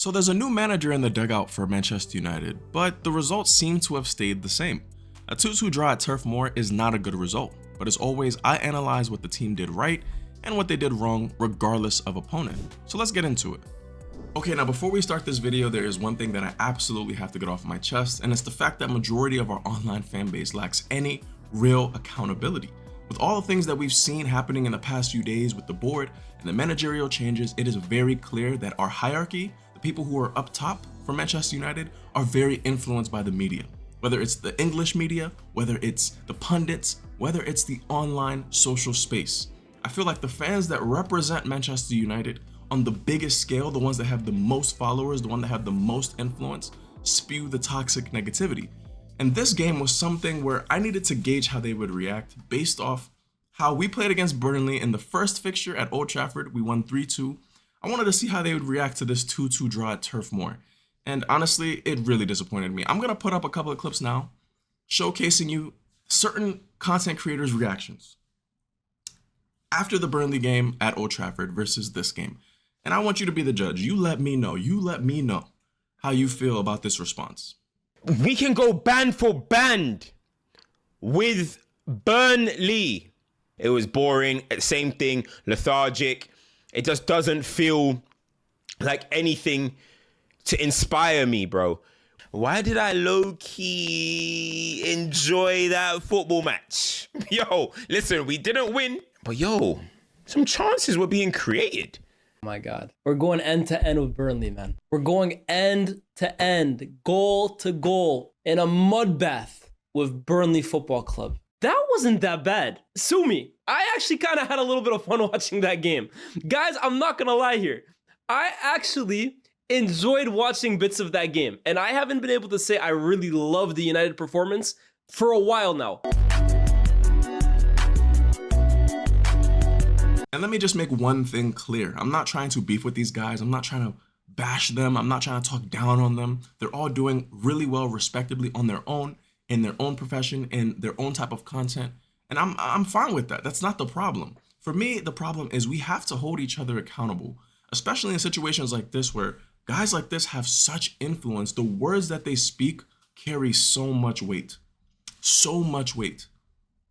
So there's a new manager in the dugout for Manchester United, but the results seem to have stayed the same. A 2-2 draw at Turf Moor is not a good result, but as always, I analyze what the team did right and what they did wrong regardless of opponent. So let's get into it. Okay, now before we start this video, there is one thing that I absolutely have to get off my chest, and it's the fact that majority of our online fan base lacks any real accountability. With all the things that we've seen happening in the past few days with the board and the managerial changes, it is very clear that our hierarchy, the people who are up top for Manchester United, are very influenced by the media. Whether it's the English media, whether it's the pundits, whether it's the online social space. I feel like the fans that represent Manchester United on the biggest scale, the ones that have the most followers, the ones that have the most influence, spew the toxic negativity. And this game was something where I needed to gauge how they would react based off how we played against Burnley in the first fixture at Old Trafford. We won 3-2. I wanted to see how they would react to this 2-2 draw at Turf Moor. And honestly, it really disappointed me. I'm going to put up a couple of clips now showcasing you certain content creators' reactions after the Burnley game at Old Trafford versus this game. And I want you to be the judge. You let me know how you feel about this response. We can go band for band with Burnley. It was boring, same thing, lethargic. It just doesn't feel like anything to inspire me, bro. Why did I low-key enjoy that football match? Yo, listen, we didn't win, but yo, some chances were being created. Oh my God. We're going end to end with Burnley, man. We're going end to end, goal to goal in a mud bath with Burnley Football Club. That wasn't that bad. Sue me. I actually kind of had a little bit of fun watching that game. Guys, I'm not going to lie here. I actually enjoyed watching bits of that game. And I haven't been able to say I really love the United performance for a while now. And let me just make one thing clear. I'm not trying to beef with these guys. I'm not trying to bash them. I'm not trying to talk down on them. They're all doing really well, respectably on their own, in their own profession, in their own type of content. And I'm fine with that. That's not the problem. For me, the problem is we have to hold each other accountable, especially in situations like this where guys like this have such influence. The words that they speak carry so much weight, so much weight.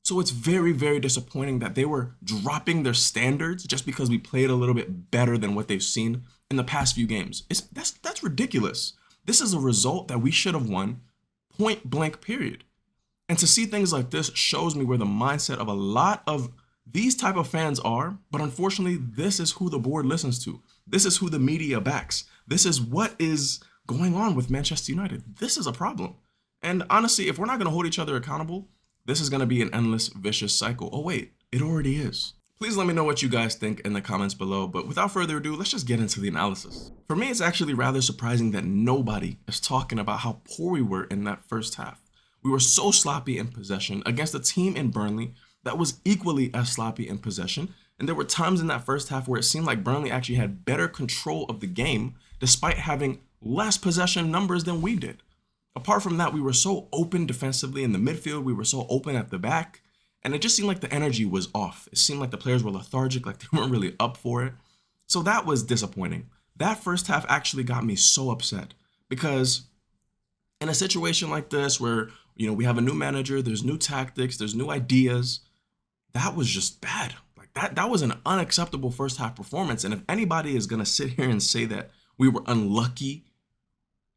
So it's very, very disappointing that they were dropping their standards just because we played a little bit better than what they've seen in the past few games. That's ridiculous. This is a result that we should have won, point blank, period. And to see things like this shows me where the mindset of a lot of these type of fans are, but unfortunately, this is who the board listens to. This is who the media backs. This is what is going on with Manchester United. This is a problem. And honestly, if we're not going to hold each other accountable, this is going to be an endless, vicious cycle. Oh wait, it already is. Please let me know what you guys think in the comments below, but without further ado, let's just get into the analysis. For me, it's actually rather surprising that nobody is talking about how poor we were in that first half. We were so sloppy in possession against a team in Burnley that was equally as sloppy in possession, and there were times in that first half where it seemed like Burnley actually had better control of the game despite having less possession numbers than we did. Apart from that, we were so open defensively in the midfield, we were so open at the back, and it just seemed like the energy was off. It seemed like the players were lethargic, like they weren't really up for it. So that was disappointing. That first half actually got me so upset because in a situation like this where, we have a new manager, there's new tactics, there's new ideas, that was just bad. Like that was an unacceptable first half performance. And if anybody is going to sit here and say that we were unlucky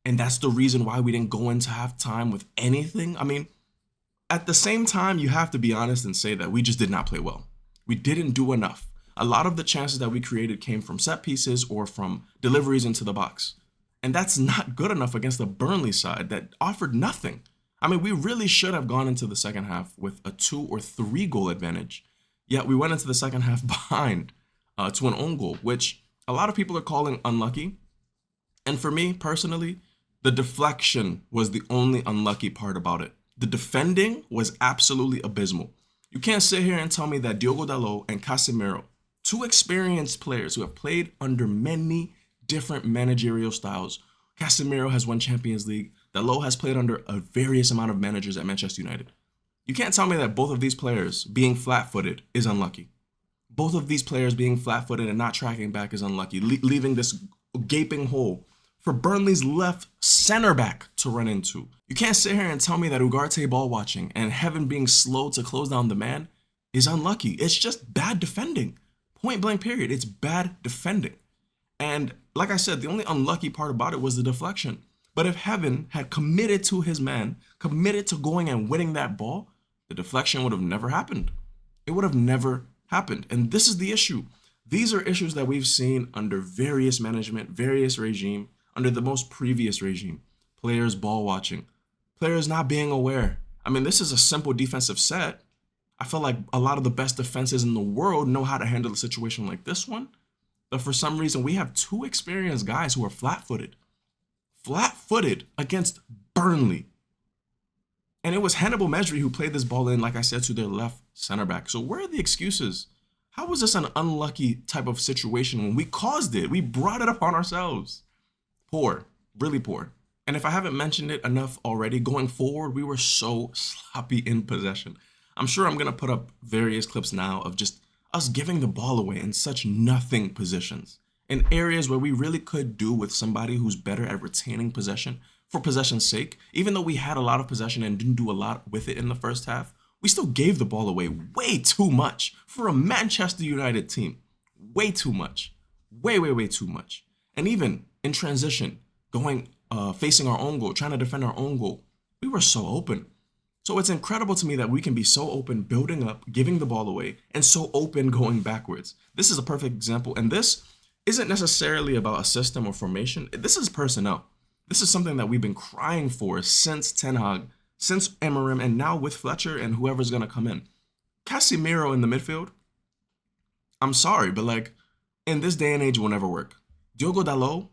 and that's the reason why we didn't go into halftime with anything, I mean, at the same time, you have to be honest and say that we just did not play well. We didn't do enough. A lot of the chances that we created came from set pieces or from deliveries into the box. And that's not good enough against the Burnley side that offered nothing. I mean, we really should have gone into the second half with a 2 or 3 goal advantage. Yet we went into the second half behind to an own goal, which a lot of people are calling unlucky. And for me personally, the deflection was the only unlucky part about it. The defending was absolutely abysmal. You can't sit here and tell me that Diogo Dalot and Casemiro, two experienced players who have played under many different managerial styles. Casemiro has won Champions League. Dalot has played under a various amount of managers at Manchester United. You can't tell me that both of these players being flat-footed is unlucky. Both of these players being flat-footed and not tracking back is unlucky, leaving this gaping hole for Burnley's left center back to run into. You can't sit here and tell me that Ugarte ball watching and Heaven being slow to close down the man is unlucky. It's just bad defending. Point blank period. It's bad defending. And like I said, the only unlucky part about it was the deflection. But if Heaven had committed to his man, committed to going and winning that ball, the deflection would have never happened. It would have never happened. And this is the issue. These are issues that we've seen under various management, various regime, under the most previous regime. Players ball watching, players not being aware. I mean, this is a simple defensive set. I feel like a lot of the best defenses in the world know how to handle a situation like this one. But for some reason, we have two experienced guys who are flat-footed against Burnley. And it was Hannibal Mejri who played this ball in, like I said, to their left center back. So where are the excuses? How was this an unlucky type of situation when we caused it? We brought it upon ourselves. Poor, really poor. And if I haven't mentioned it enough already, going forward, we were so sloppy in possession. I'm sure I'm going to put up various clips now of just us giving the ball away in such nothing positions, in areas where we really could do with somebody who's better at retaining possession for possession's sake. Even though we had a lot of possession and didn't do a lot with it in the first half, we still gave the ball away way too much for a Manchester United team. Way too much. Way too much. And even in transition, going, facing our own goal, trying to defend our own goal, we were so open. So it's incredible to me that we can be so open, building up, giving the ball away, and so open going backwards. This is a perfect example. And this isn't necessarily about a system or formation. This is personnel. This is something that we've been crying for since Ten Hag, since Amorim, and now with Fletcher and whoever's going to come in. Casemiro in the midfield, I'm sorry, but like in this day and age, will never work. Diogo Dalot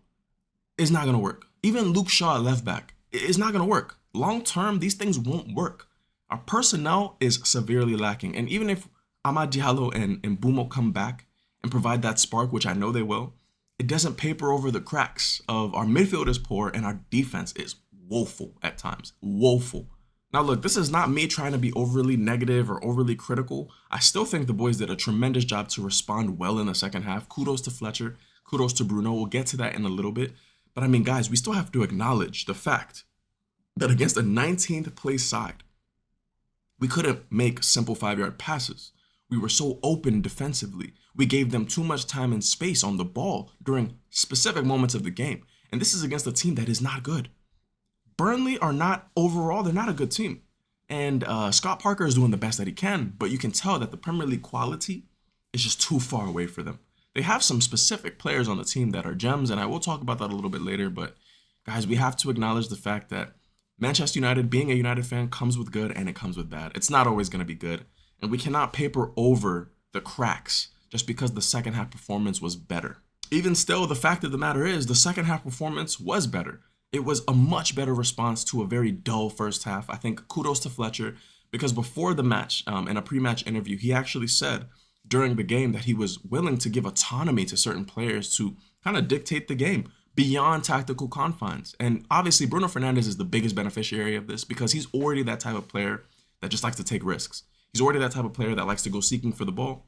is not going to work. Even Luke Shaw at left back is not going to work. Long term, these things won't work. Our personnel is severely lacking. And even if Amad Diallo and Mbumo come back and provide that spark, which I know they will, it doesn't paper over the cracks of our midfield is poor and our defense is woeful at times. Woeful. Now, look, this is not me trying to be overly negative or overly critical. I still think the boys did a tremendous job to respond well in the second half. Kudos to Fletcher. Kudos to Bruno. We'll get to that in a little bit. But I mean, guys, we still have to acknowledge the fact that against a 19th place side, we couldn't make simple 5-yard passes. We were so open defensively. We gave them too much time and space on the ball during specific moments of the game. And this is against a team that is not good. Burnley are not, overall, they're not a good team. And Scott Parker is doing the best that he can, but you can tell that the Premier League quality is just too far away for them. They have some specific players on the team that are gems, and I will talk about that a little bit later, but guys, we have to acknowledge the fact that Manchester United, being a United fan, comes with good and it comes with bad. It's not always going to be good, and we cannot paper over the cracks just because the second half performance was better. Even still, the fact of the matter is the second half performance was better. It was a much better response to a very dull first half. I think kudos to Fletcher, because before the match, in a pre-match interview, he actually said during the game that he was willing to give autonomy to certain players to kind of dictate the game beyond tactical confines. And obviously, Bruno Fernandes is the biggest beneficiary of this because he's already that type of player that just likes to take risks. He's already that type of player that likes to go seeking for the ball,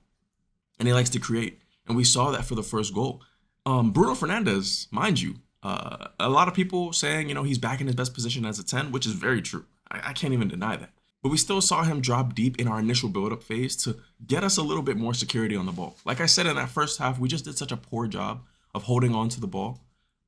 and he likes to create. And we saw that for the first goal. Bruno Fernandes, mind you, a lot of people saying, he's back in his best position as a 10, which is very true. I can't even deny that. But we still saw him drop deep in our initial build-up phase to get us a little bit more security on the ball. Like I said, in that first half, we just did such a poor job of holding on to the ball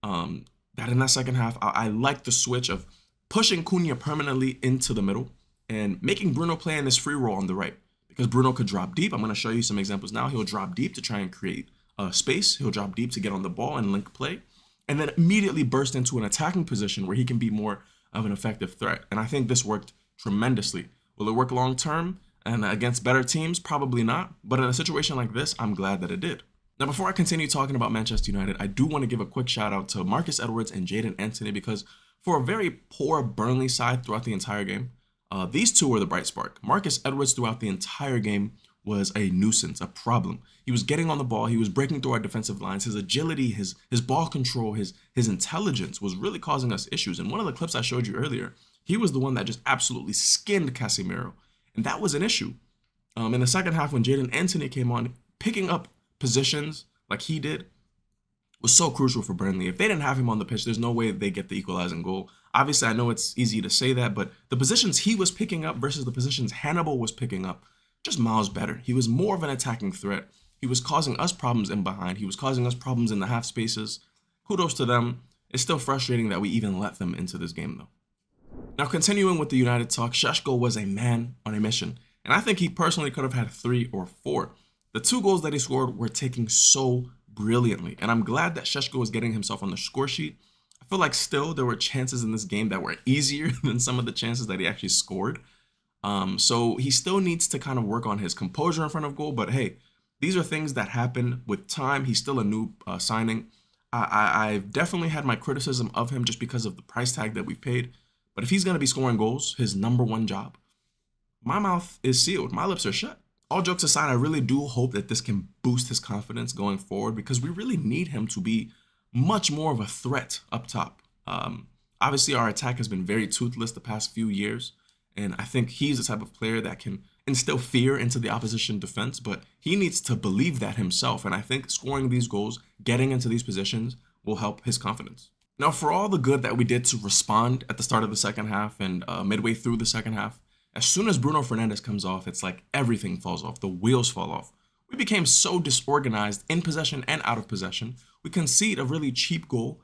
that in that second half, I like the switch of pushing Cunha permanently into the middle and making Bruno play in this free role on the right. Because Bruno could drop deep. I'm going to show you some examples now. He'll drop deep to try and create space. He'll drop deep to get on the ball and link play. And then immediately burst into an attacking position where he can be more of an effective threat. And I think this worked tremendously. Will it work long term and against better teams? Probably not. But in a situation like this, I'm glad that it did. Now, before I continue talking about Manchester United, I do want to give a quick shout out to Marcus Edwards and Jadon Anthony, because for a very poor Burnley side throughout the entire game, these two were the bright spark. Marcus Edwards throughout the entire game was a nuisance, a problem. He was getting on the ball. He was breaking through our defensive lines. His agility, his ball control, his intelligence was really causing us issues. And one of the clips I showed you earlier, he was the one that just absolutely skinned Casemiro. And that was an issue. In the second half, when Jadon Anthony came on, picking up positions like he did was so crucial for Burnley. If they didn't have him on the pitch, there's no way they get the equalizing goal. Obviously, I know it's easy to say that, but the positions he was picking up versus the positions Hannibal was picking up, just miles better. He was more of an attacking threat. He was causing us problems in behind. He was causing us problems in the half spaces. Kudos to them. It's still frustrating that we even let them into this game, though. Now, continuing with the United talk, Šeško was a man on a mission, and I think he personally could have had 3 or 4. The 2 goals that he scored were taken so brilliantly, and I'm glad that Šeško was getting himself on the score sheet. I feel like still there were chances in this game that were easier than some of the chances that he actually scored. So he still needs to kind of work on his composure in front of goal, but hey, these are things that happen with time. He's still a new signing. I've definitely had my criticism of him just because of the price tag that we paid. But if he's going to be scoring goals, his number one job, my mouth is sealed. My lips are shut. All jokes aside, I really do hope that this can boost his confidence going forward because we really need him to be much more of a threat up top. Obviously, our attack has been very toothless the past few years. And I think he's the type of player that can instill fear into the opposition defense, but he needs to believe that himself. And I think scoring these goals, getting into these positions will help his confidence. Now, for all the good that we did to respond at the start of the second half and midway through the second half, as soon as Bruno Fernandes comes off, it's like everything falls off. The wheels fall off. We became so disorganized in possession and out of possession. We concede a really cheap goal.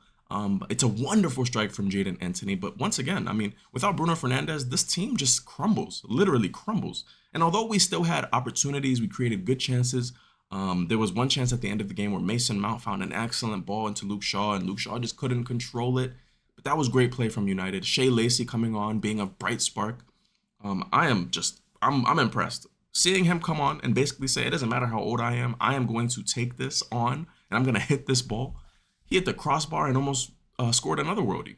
It's a wonderful strike from Jadon Anthony. But once again, I mean, without Bruno Fernandes, this team just crumbles, literally crumbles. And although we still had opportunities, we created good chances. There was one chance at the end of the game where Mason Mount found an excellent ball into Luke Shaw, and Luke Shaw just couldn't control it. But that was great play from United. Shea Lacey coming on, being a bright spark. I'm impressed. Seeing him come on and basically say, it doesn't matter how old I am going to take this on, and I'm going to hit this ball. He hit the crossbar and almost scored another worldie.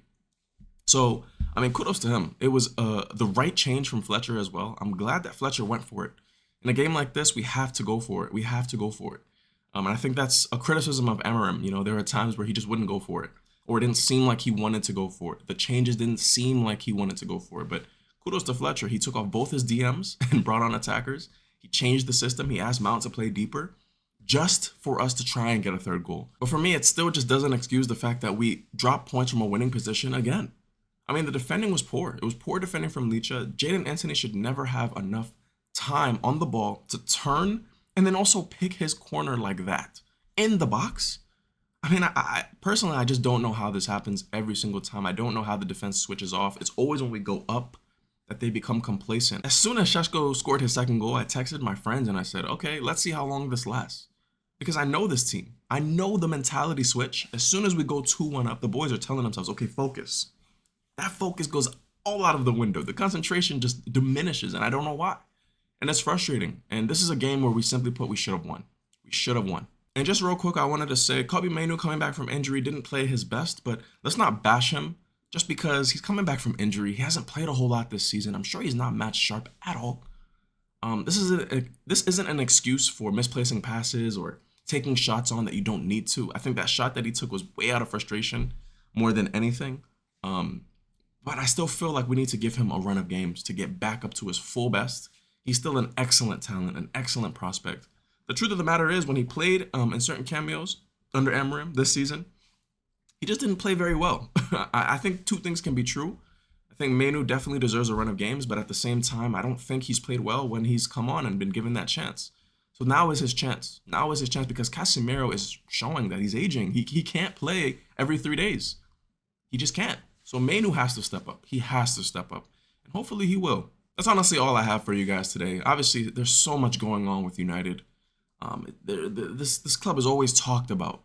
So, I mean, kudos to him. It was the right change from Fletcher as well. I'm glad that Fletcher went for it. In a game like this, we have to go for it. We have to go for it. And I think that's a criticism of Amorim. You know, there are times where he just wouldn't go for it, or it didn't seem like he wanted to go for it. The changes didn't seem like he wanted to go for it. But kudos to Fletcher. He took off both his DMs and brought on attackers. He changed the system. He asked Mount to play deeper just for us to try and get a third goal. But for me, it still just doesn't excuse the fact that we dropped points from a winning position again. I mean, the defending was poor. It was poor defending from Licha. Jadon Anthony should never have enough time on the ball to turn and then also pick his corner like that in the box. I mean, I personally, I just don't know how this happens every single time. I don't know how the defense switches off. It's always when we go up that they become complacent. As soon as Šeško scored his second goal, I texted my friends and I said, okay, let's see how long this lasts. Because I know this team. I know the mentality switch. As soon as we go 2-1 up, the boys are telling themselves, okay, focus. That focus goes all out of the window. The concentration just diminishes, and I don't know why. And it's frustrating. And this is a game where we simply put, we should have won. We should have won. And just real quick, I wanted to say, Kobbie Mainoo coming back from injury didn't play his best, but let's not bash him just because he's coming back from injury. He hasn't played a whole lot this season. I'm sure he's not match sharp at all. This isn't an excuse for misplacing passes or taking shots on that you don't need to. I think that shot that he took was way out of frustration more than anything. But I still feel like we need to give him a run of games to get back up to his full best. He's still an excellent talent, an excellent prospect. The truth of the matter is when he played in certain cameos under Amorim this season, he just didn't play very well. I think two things can be true. I think Mainoo definitely deserves a run of games, but at the same time, I don't think he's played well when he's come on and been given that chance. So now is his chance. Now is his chance because Casemiro is showing that he's aging. He can't play every 3 days. He just can't. So Mainoo has to step up. He has to step up. And hopefully he will. That's honestly all I have for you guys today. Obviously, there's so much going on with United. This club is always talked about.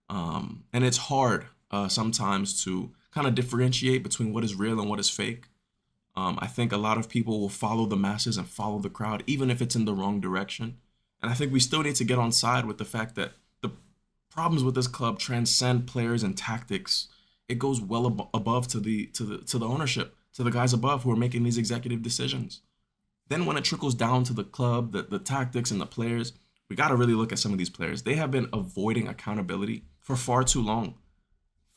And it's hard sometimes to kind of differentiate between what is real and what is fake. I think a lot of people will follow the masses and follow the crowd, even if it's in the wrong direction. And I think we still need to get on side with the fact that the problems with this club transcend players and tactics. It goes well above to the ownership, to the guys above who are making these executive decisions. Then when it trickles down to the club, the tactics and the players, we got to really look at some of these players. They have been avoiding accountability for far too long.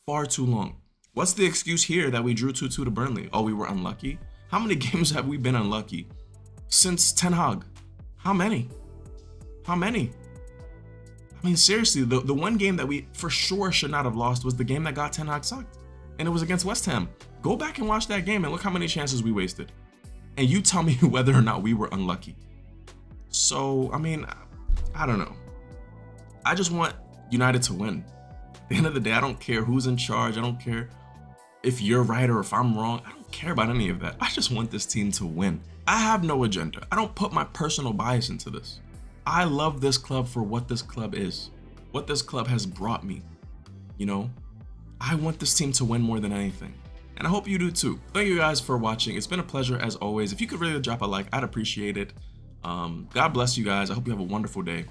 Far too long. What's the excuse here that we drew 2-2 to Burnley? Oh, we were unlucky? How many games have we been unlucky since Ten Hag? How many? How many? I mean, seriously, the one game that we for sure should not have lost was the game that got Ten Hag sacked, and it was against West Ham. Go back and watch that game and look how many chances we wasted. And you tell me whether or not we were unlucky. So, I mean, I don't know. I just want United to win. At the end of the day, I don't care who's in charge. I don't care if you're right or if I'm wrong. I don't care about any of that. I just want this team to win. I have no agenda. I don't put my personal bias into this. I love this club for what this club is, what this club has brought me. You know, I want this team to win more than anything. And I hope you do too. Thank you guys for watching. It's been a pleasure as always. If you could really drop a like, I'd appreciate it. God bless you guys. I hope you have a wonderful day.